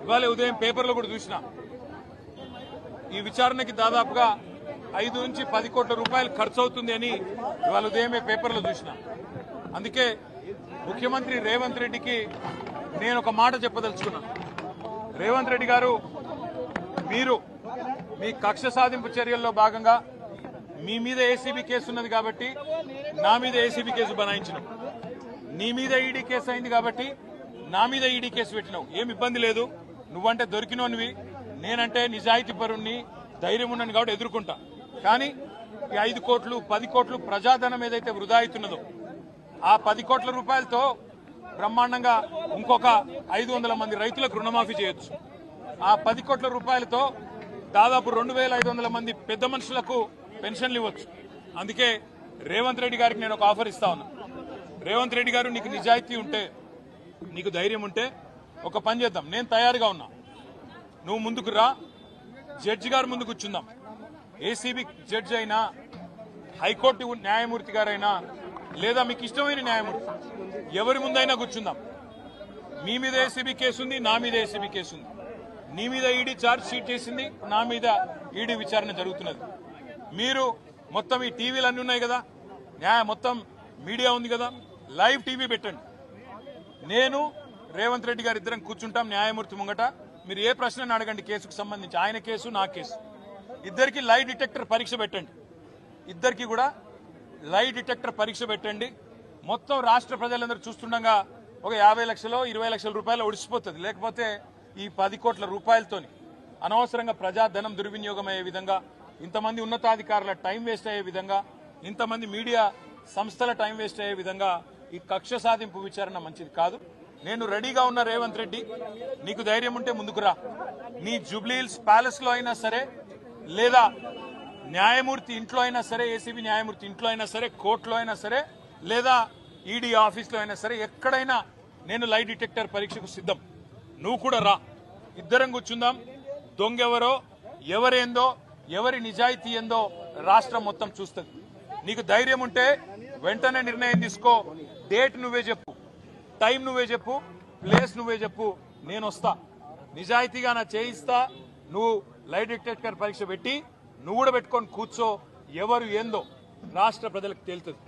ఇవాళ ఉదయం పేపర్లో కూడా చూసిన ఈ విచారణకి దాదాపుగా 5 నుంచి 10 కోట్ల రూపాయలు ఖర్చు అవుతుంది అని ఇవాళ ఉదయమే పేపర్లో చూసిన. అందుకే ముఖ్యమంత్రి రేవంత్ రెడ్డికి నేను ఒక మాట చెప్పదలుచుకున్నాను. రేవంత్ రెడ్డి గారు, మీరు మీ కక్ష సాధింపు చర్యల్లో భాగంగా మీ మీద ఏసీబీ కేసు ఉన్నది కాబట్టి నా మీద ఏసీబీ కేసు బనాయించినాం. నీ మీద ఈడీ కేసు అయింది కాబట్టి నా మీద ఈడీ కేసు పెట్టినావు. ఏం ఇబ్బంది లేదు. నువ్వంటే దొరికినోనివి, నేనంటే నిజాయితీ పరుణ్ణి, ధైర్యం ఉన్నాను కాబట్టి ఎదుర్కొంటా. కానీ ఈ 5 కోట్లు 10 కోట్లు ప్రజాధనం ఏదైతే వృధా అవుతున్నదో ఆ 10 కోట్ల రూపాయలతో బ్రహ్మాండంగా ఇంకొక 500 మంది రైతులకు రుణమాఫీ చేయొచ్చు. ఆ 10 కోట్ల రూపాయలతో దాదాపు 2500 మంది పెద్ద మనుషులకు పెన్షన్లు ఇవ్వచ్చు. అందుకే రేవంత్ రెడ్డి గారికి నేను ఒక ఆఫర్ ఇస్తా ఉన్నా. రేవంత్ రెడ్డి గారు, నీకు నిజాయితీ ఉంటే, నీకు ధైర్యం ఉంటే ఒక పని చేద్దాం. నేను తయారుగా ఉన్నా, నువ్వు ముందుకు రా, జడ్జి గారు ముందు కూర్చుందాం. ఏసీబీ జడ్జి అయినా, హైకోర్టు న్యాయమూర్తి గారైనా, లేదా మీకు ఇష్టమైన న్యాయమూర్తి ఎవరి ముందైనా కూర్చుందాం. మీ మీద ఏసీబీ కేసు ఉంది, నా మీద ఏసీబీ కేసు ఉంది. నీ మీద ఈడీ ఛార్జ్ షీట్ చేసింది, నా మీద ఈడీ విచారణ జరుగుతున్నది. మీరు మొత్తం ఈ టీవీలు అన్నీ ఉన్నాయి కదా, మొత్తం మీడియా ఉంది కదా, లైవ్ టీవీ పెట్టండి. నేను రేవంత్ రెడ్డి గారు ఇద్దరం కూర్చుంటాం న్యాయమూర్తి ముంగట. మీరు ఏ ప్రశ్నను అడగండి కేసుకు సంబంధించి, ఆయన కేసు నా కేసు. ఇద్దరికి లై డిటెక్టర్ పరీక్ష పెట్టండి. ఇద్దరికి కూడా లై డిటెక్టర్ పరీక్ష పెట్టండి. మొత్తం రాష్ట్ర ప్రజలందరూ చూస్తుండగా ఒక 50 లక్షలు 20 లక్షల రూపాయలు ఒడిసిపోతుంది. లేకపోతే ఈ 10 కోట్ల రూపాయలతోని అనవసరంగా ప్రజాధనం దుర్వినియోగం అయ్యే విధంగా, ఇంతమంది ఉన్నతాధికారుల టైం వేస్ట్ అయ్యే విధంగా, ఇంతమంది మీడియా సంస్థల టైం వేస్ట్ అయ్యే విధంగా ఈ కక్ష సాధింపు విచారణ మంచిది కాదు. నేను రెడీగా ఉన్న రేవంత్ రెడ్డి, నీకు ధైర్యం ఉంటే ముందుకు రా. నీ జూబ్లీహిల్స్ ప్యాలెస్ లో అయినా సరే, లేదా న్యాయమూర్తి ఇంట్లో అయినా సరే, ఏసీబీ న్యాయమూర్తి ఇంట్లో అయినా సరే, కోర్టులో అయినా సరే, లేదా ఈడీ ఆఫీస్లో అయినా సరే, ఎక్కడైనా నేను లై డిటెక్టర్ పరీక్షకు సిద్ధం. నువ్వు కూడా రా, ఇద్దరం కూర్చుందాం. దొంగెవరో, ఎవరేందో, ఎవరి నిజాయితీ ఏందో రాష్ట్రం మొత్తం చూస్తుంది. నీకు ధైర్యం ఉంటే వెంటనే నిర్ణయం తీసుకో. డేట్ నువ్వే చెప్పు, టైం నువ్వే చెప్పు, ప్లేస్ నువ్వే చెప్పు, నేను వస్తా. నిజాయితీగా నా చేయిస్తా. నువ్వు లై డిటెక్టర్ పరీక్ష పెట్టి నువ్వు కూడా పెట్టుకొని కూర్చో. ఎవరు ఏందో రాష్ట్ర ప్రజలకు తేలుతుంది.